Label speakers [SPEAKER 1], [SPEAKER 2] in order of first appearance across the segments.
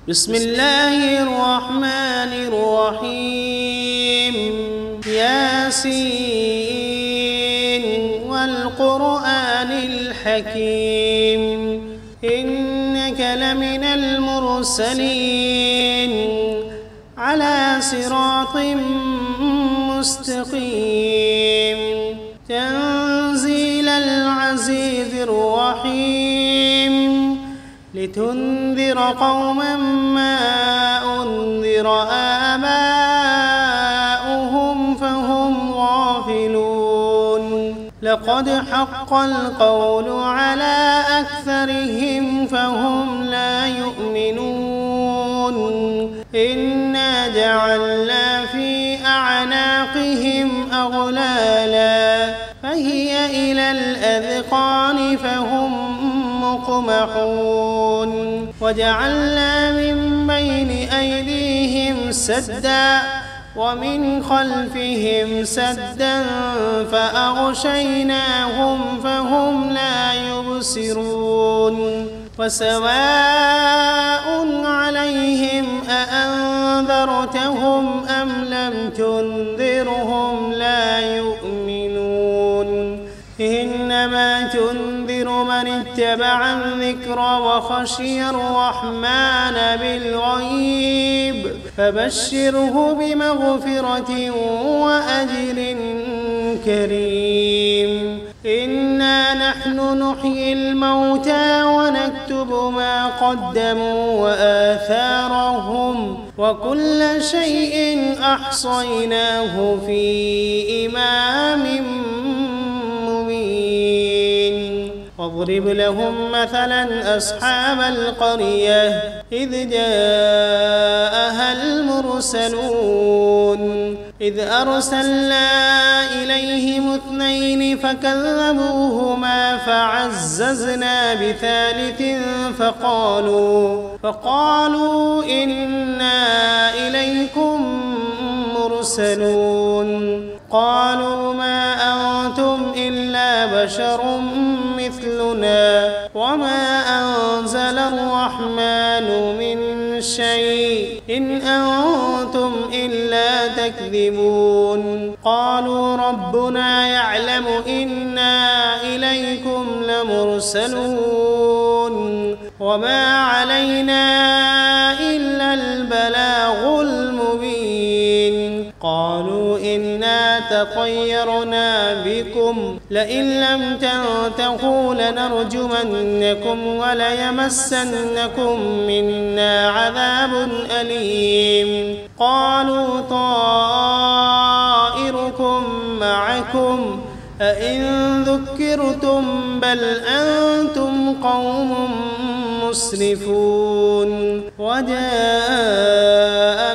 [SPEAKER 1] بسم الله الرحمن الرحيم ياسين والقرآن الحكيم إنك لمن المرسلين على صراط مستقيم تنزيل العزيز الرحيم لتنذر قوما ما أنذر آباؤهم فهم غافلون لقد حق القول على أكثرهم فهم لا يؤمنون إنا جعلنا في أعناقهم أغلالا فهي إلى الأذقان فهم مقمحون وجعلنا من بين أيديهم سدا ومن خلفهم سدا فأغشيناهم فهم لا يبصرون وسواء عليهم أأنذرتهم أم لم تنذرهم لا يؤمنون إنما تنذر من اتبع الذكر وخشي الرحمن بالغيب فبشره بمغفرة وأجر كريم إنا نحن نحيي الموتى ونكتب ما قدموا وآثارهم وكل شيء أحصيناه في إمام مبين واضرب لهم مثلا أصحاب القرية إذ جاءها المرسلون إذ أرسلنا إليهم 2 فكذبوهما فعززنا بثالث فقالوا إنا إليكم مرسلون قالوا ما أنتم إلا بشر مثلنا وما أنزل الرحمن من شيء إن أنتم إلا تكذبون قالوا ربنا يعلم إنا إليكم لمرسلون وما علينا إلا البلاغ المبين قالوا إنا تطيرنا بكم لئن لم تنتهوا لنرجمنكم وليمسنكم منا عذاب أليم قالوا طائركم معكم أئن ذكرتم بل أنتم قوم مسرفون وجاء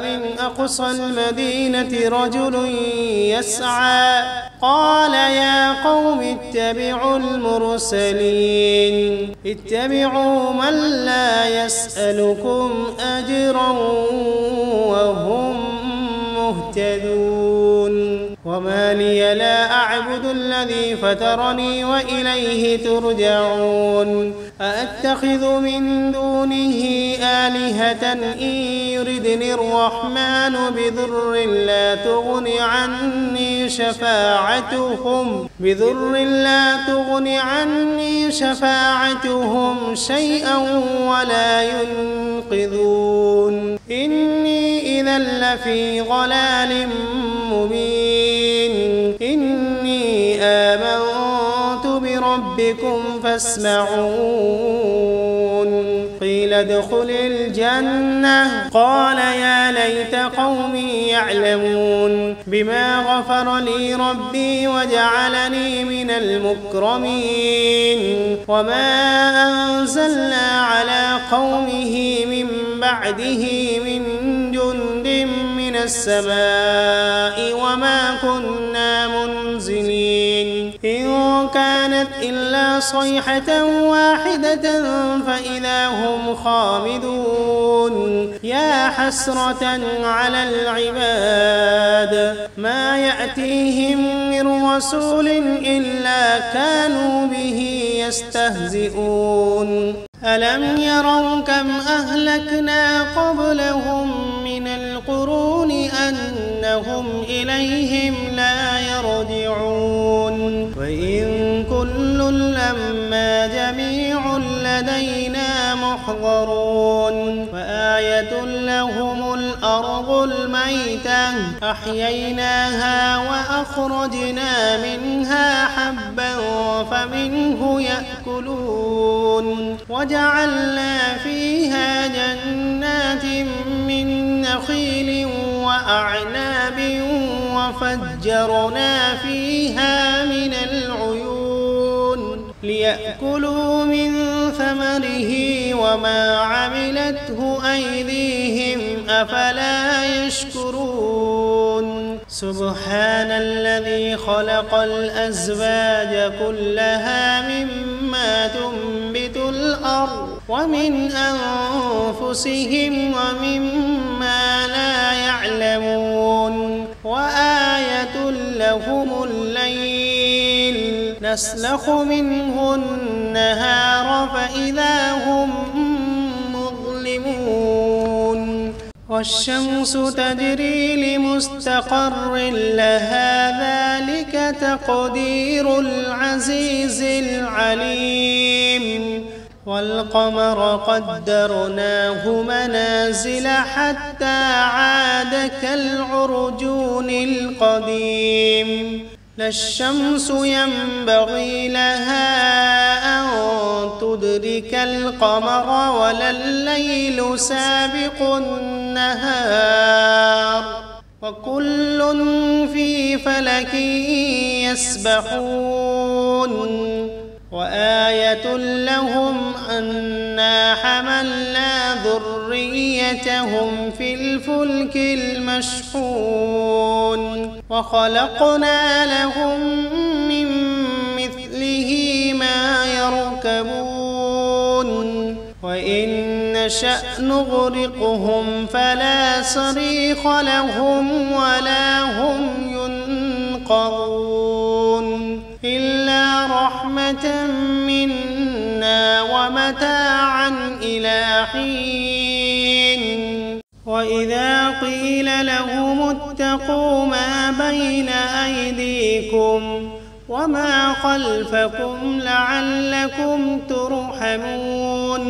[SPEAKER 1] من أقصى المدينة رجل يسعى قال يا قوم اتبعوا المرسلين اتبعوا من لا يسألكم أجرا وهم مهتدون وما لي لا أعبد الذي فطرني وإليه ترجعون أأتخذ من دونه آلهة إن يردني الرحمن بضر لا تغن عني شفاعتهم شيئا ولا ينقذون إني إذا لفي ضلال مبين إني آمنت بربكم فاسمعون قيل ادخل الجنة قال يا ليت قومي يعلمون بما غفر لي ربي وجعلني من المكرمين وما أنزلنا على قومه من بعده من جند من السماء وما كنا منزلين إن كانت إلا صيحة واحدة فإذا هم خامدون يا حسرة على العباد ما يأتيهم من رسول إلا كانوا به يستهزئون ألم يروا كم أهلكنا قبلهم من القرون أنهم إليهم لا يرجعون وإن كل لما جميع لدينا محضرون وآية لهم الأرض الميتة أحييناها وأخرجنا منها حبا فمنه يأكلون وجعلنا فيها جنات من نخيل وأعناب وفجرنا فيها من العيون ليأكلوا من ثمره وما عملته أيديهم أفلا يشكرون سبحان الذي خلق الأزواج كلها مما تنبت الأرض ومن أنفسهم ومما لا يعلمون وآية لهم الليل نسلخ منه النهار فإذا هم مظلمون والشمس تجري لمستقر لها ذلك تقدير العزيز العليم والقمر قدرناه منازل حتى عاد كالعرجون القديم لا الشمس ينبغي لها أن تدرك القمر ولا الليل سابق النهار وكل في فلك يسبحون وآية لهم أنا حملنا ذريتهم في الفلك المشحون وخلقنا لهم من مثله ما يركبون وإن نشأ نغرقهم فلا صريخ لهم ولا هم ينقذون إلا رحمة منا ومتاعا إلى حين وإذا قيل لهم اتقوا ما بين أيديكم وما خلفكم لعلكم ترحمون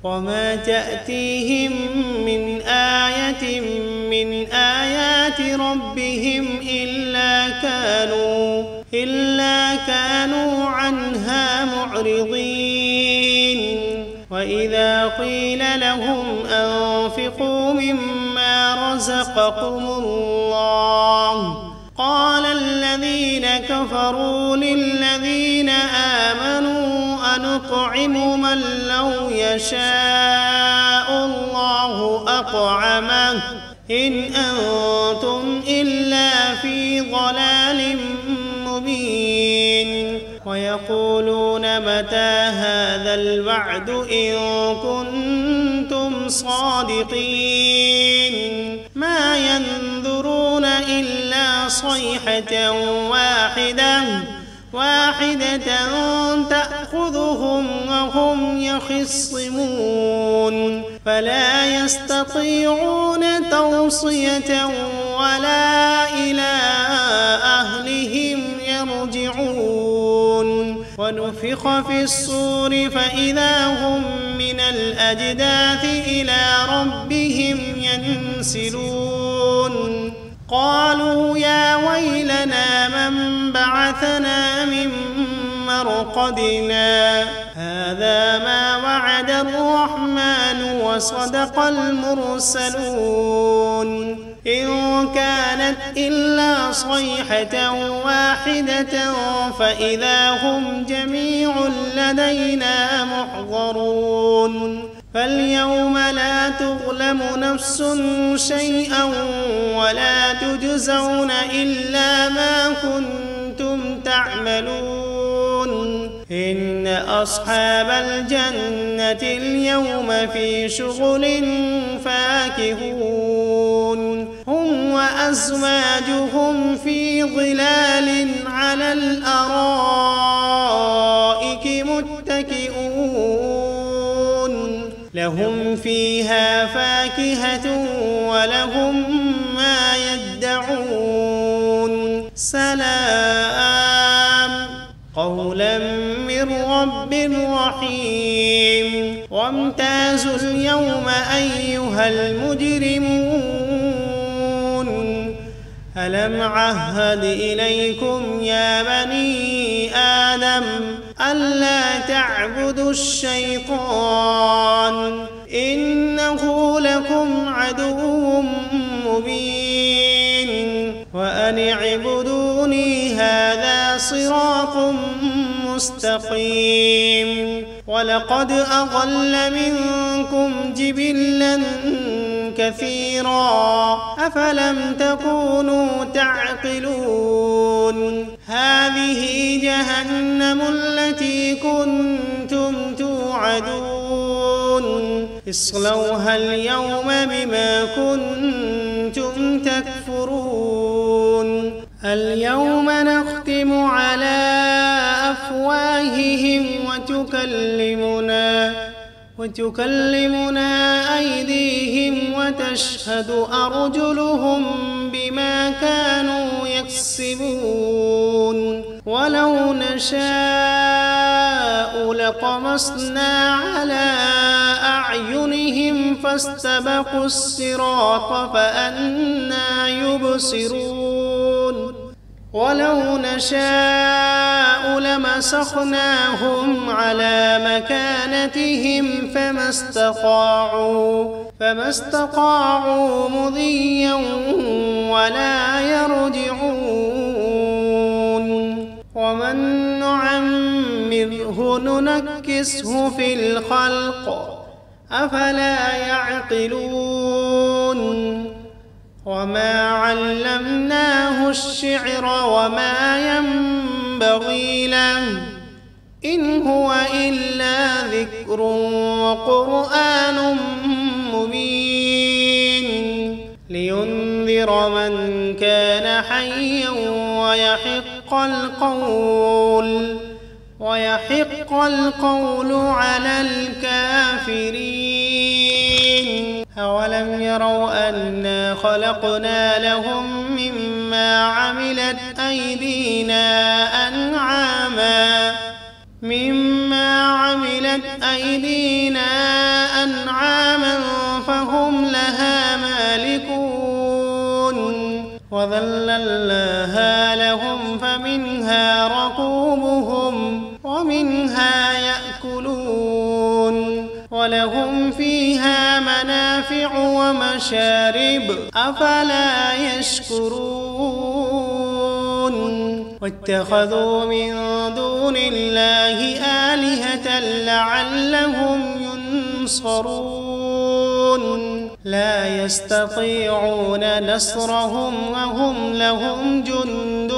[SPEAKER 1] وما تأتيهم من آية من آيات ربهم إلا كانوا عنها معرضين وإذا قيل لهم أنفقوا مما رزقكم الله قال الذين كفروا للذين آمنوا أنطعم من لو يشاء الله أطعمه إن أنتم إلا في ضلال مبين ويقولون متى هذا الوعد إن كنتم صادقين ما ينظرون إلا صيحة واحدة تأخذهم وهم يخصمون فلا يستطيعون توصية ولا إلى أهلهم يرجعون ونفخ في الصور فإذا هم من الأجداث إلى ربهم ينسلون قالوا يا ويلنا من بعثنا من مرقدنا هذا ما وعد الرحمن وصدق المرسلون إن كانت إلا صيحة واحدة فإذا هم جميع لدينا محضرون فاليوم لا تظلم نفس شيئا ولا تجزون إلا ما كنتم تعملون إن أصحاب الجنة اليوم في شغل فاكهون هم وأزواجهم في ظلال على الأرائك متكئون لهم فيها فاكهة ولهم ما يدعون سلام قولا من رب رحيم وامتازوا اليوم أيها المجرمون ألم عهد إليكم يا بني آدم ألا تعبدوا الشيطان إنه لكم عدو مبين وأن اعبدوني هذا صراط مستقيم ولقد أضل منكم جبلا كثيرا أفلم تكونوا تعقلون هذه جهنم التي كنتم توعدون اصلوها اليوم بما كنتم تكفرون اليوم نختم على أفواههم وتكلمنا أيديهم وتشهد أرجلهم بما كانوا يكسبون ولو نشاء لطمسنا على أعينهم فاستبقوا الصراط فأنى يبصرون ولو نشاء لمسخناهم على مكانتهم فما استطاعوا مضيا ولا يرجعون ومن نعمره ننكسه في الخلق أفلا يعقلون وما علمناه الشعر وما ينبغي له إن هو إلا ذكر وقرآن مبين لينذر من كان حيا ويحق القول على الكافرين أولم يروا أنا خلقنا لهم مما عملت أيدينا أنعاما فهم لها مالكون وذللناها لهم فمنها ركوبهم ومنها يأكلون ولهم فيها منافع ومشارب أفلا يشكرون واتخذوا من دون الله آلهة لعلهم ينصرون لا يستطيعون نصرهم وهم لهم جند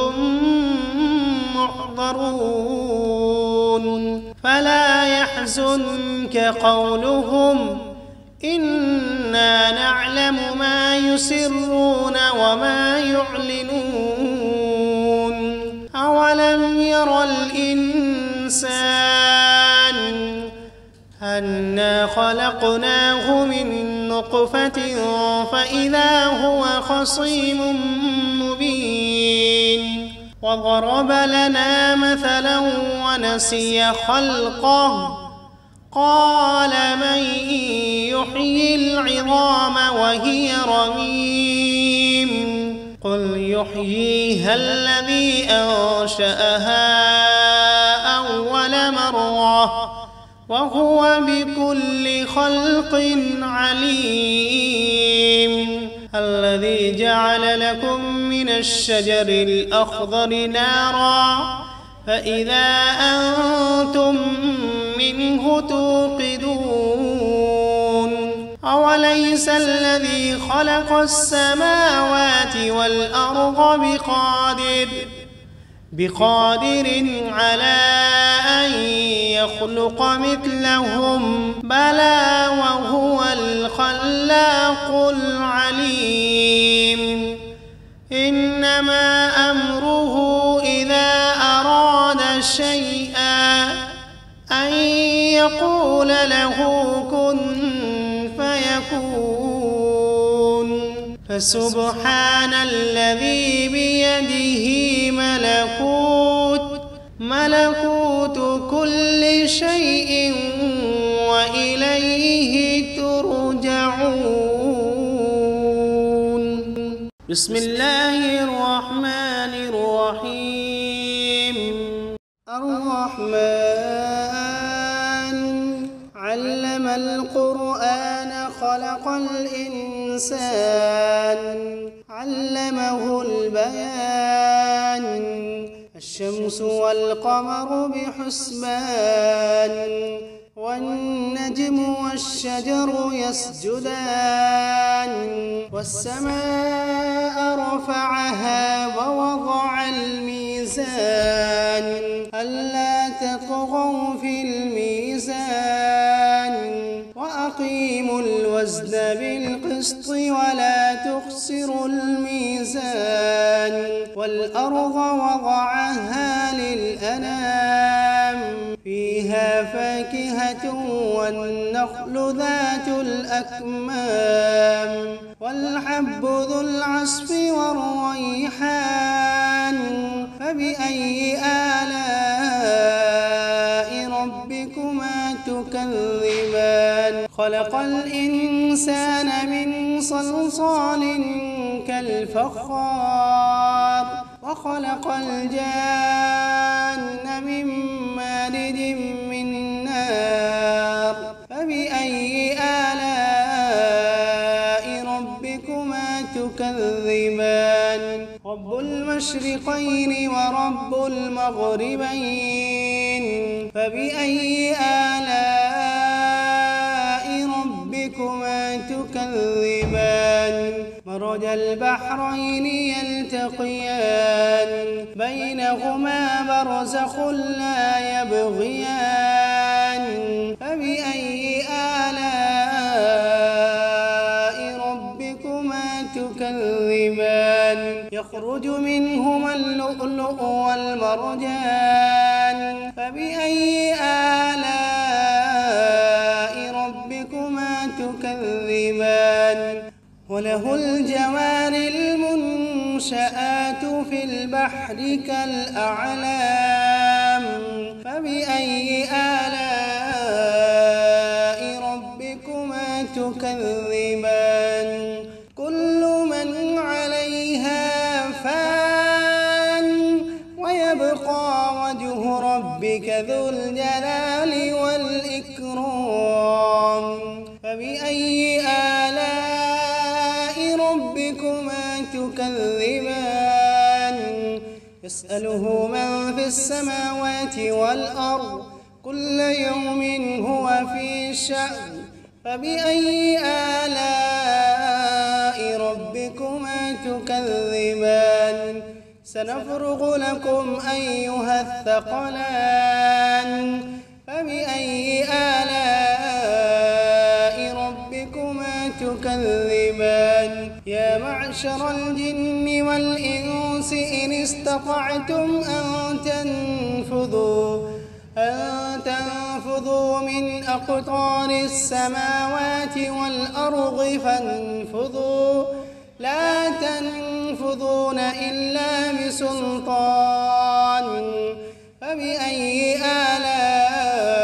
[SPEAKER 1] محضرون فلا يحزنك قولهم إنا نعلم ما يسرون وما يعلنون أولم ير الإنسان أنا خلقناه من نطفة فإذا هو خصيم مبين وضرب لنا مثلا ونسي خلقه قال من يحيي العظام وهي رميم قل يحييها الذي أنشأها أول مرة وهو بكل خلق عليم الذي جعل لكم من الشجر الأخضر نارا فإذا أنتم منه توقدون أوليس الذي خلق السماوات والأرض بقادر على أن يخلق مثلهم بلى وهو الخلاق العليم إنما أمره إذا أراد شيئا أن يقول له كن فسبحان الذي بيده ملكوت كل شيء وإليه ترجعون. بسم الله الرحمن الرحيم. الرحمن علم القرآن خلق الإنسان علمه البيان الشمس والقمر بحسبان والنجم والشجر يسجدان والسماء رفعها ووضع الميزان ألا تطغوا في الميزان وأقيموا الوزن بالقسط ولا تخسروا الميزان والأرض وضعها للأنام فيها فاكهة والنخل ذات الأكمام والحب ذو العصف والريحان فبأي آلاء ربكما تكذبان خلق الإنسان من صلصال كالفخار وخلق الجان من مارد من نار فبأي آلاء ربكما تكذبان رب المشرقين ورب المغربين فبأي آلاء ربكما تكذبان مرج البحرين يلتقيان بينهما برزخ لا يبغيان فبأي آلاء ربكما تكذبان يخرج منهما اللؤلؤ والمرجان فبأي آلاء ربكما تكذبان وله الجوار المنشآت في البحر كالأعلام فبأي آلاء ربكما تكذبان كل من عليها فان ويبقى وجه ربك ذو الجلال والإكرام فبأي آلاء ربكما تكذبان يسأله من في السماوات والأرض كل يوم هو في شأن فبأي آلاء ربكما تكذبان سنفرغ لكم أيها الثقلان فبأي آلاء ربكما تكذبان يا معشر الجن والإنس إن استطعتم أن تنفذوا من أقطار السماوات والأرض فانفذوا لا تنفذون إلا بسلطان فبأي آلاء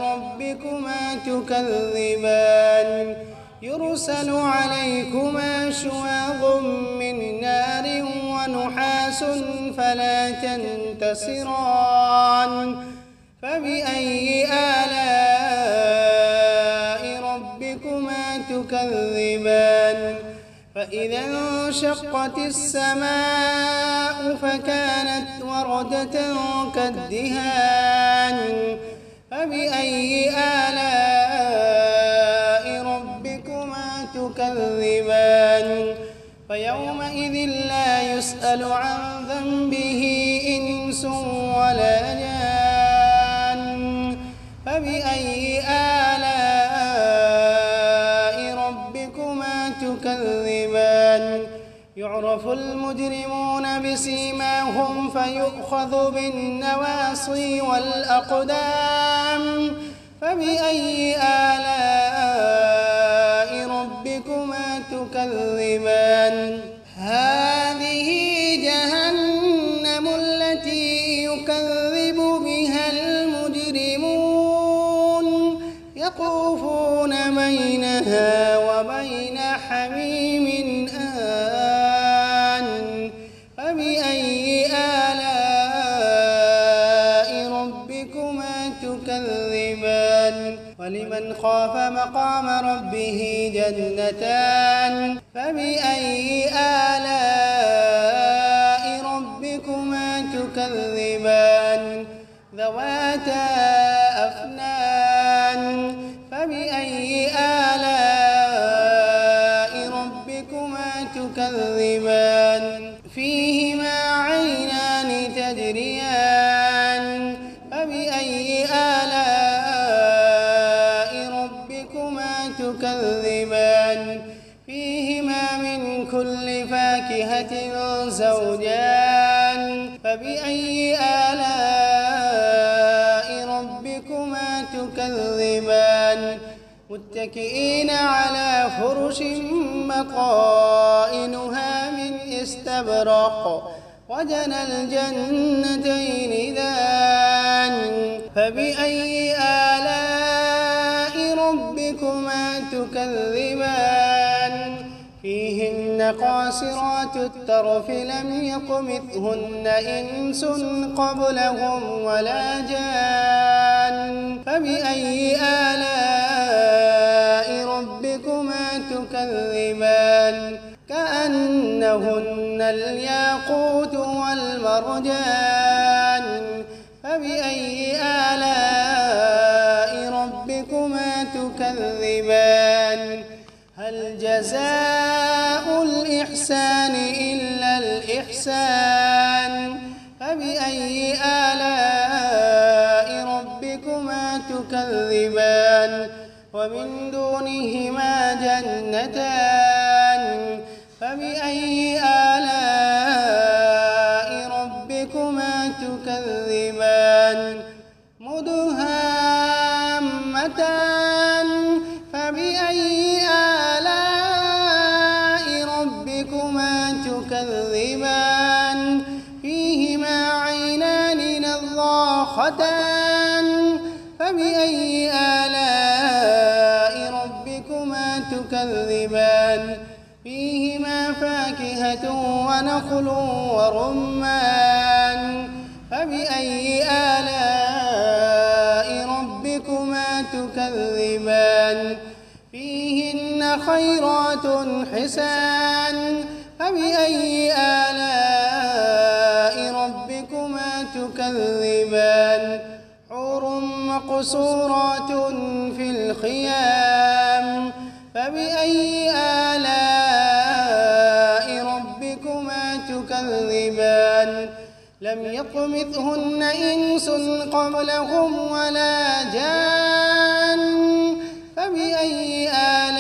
[SPEAKER 1] ربكما تكذبان يرسل عليكما شواظ من نار ونحاس فلا تنتصران فبأي آلاء ربكما تكذبان فإذا انشقت السماء فكانت وردة كالدهان فبأي آلاء ربكما تكذبان فيومئذ لا يسأل عن ذنبه إنس ولا جان فبأي آلاء ربكما تكذبان يعرف المجرمون بسيماهم فيؤخذ بالنواصي والأقدام فبأي آلاء ربكما تكذبان هذه جهنم التي يكذب بها المجرمون يطوفون بينها وبين حميم آن فبأي آلاء ربكما تكذبان ولمن خاف مقام ربه جنتان فبأي آلاء ربكما تكذبان ذواتا أفنان فبأي آلاء ربكما تكذبان فيهما عينان تجريان فبأي آلاء ربكما تكذبان فيهما من كل فاكهة زوجان فبأي آلاء ربكما تكذبان متكئين على فرش بطائنها من استبرق وجنى الجنتين دان فبأي آلاء ربكما تكذبان فيهن قاصرات الطرف لم يطمثهن إنس قبلهم ولا جان فبأي آلاء ربكما تكذبان كأنهن الياقوت والمرجان فبأي آلاء ربكما تكذبان هل جزاء الإحسان إلا الإحسان فبأي آلاء ربكما تكذبان ومن دونهما جنتان فبأي آلاء ربكما تكذبان مدهامتان فبأي آلاء ربكما تكذبان فيهما عينان نضاختان فبأي آلاء ربكما تكذبان فيهما فاكهة ونخل ورمان فبأي آلاء ربكما تكذبان فيهن خيرات حسان فبأي آلاء ربكما تكذبان حور مقصورات في الخيام فبأي آلاء ربكما تكذبان لم يطمثهن إنس قبلهم ولا جان فبأي آلاء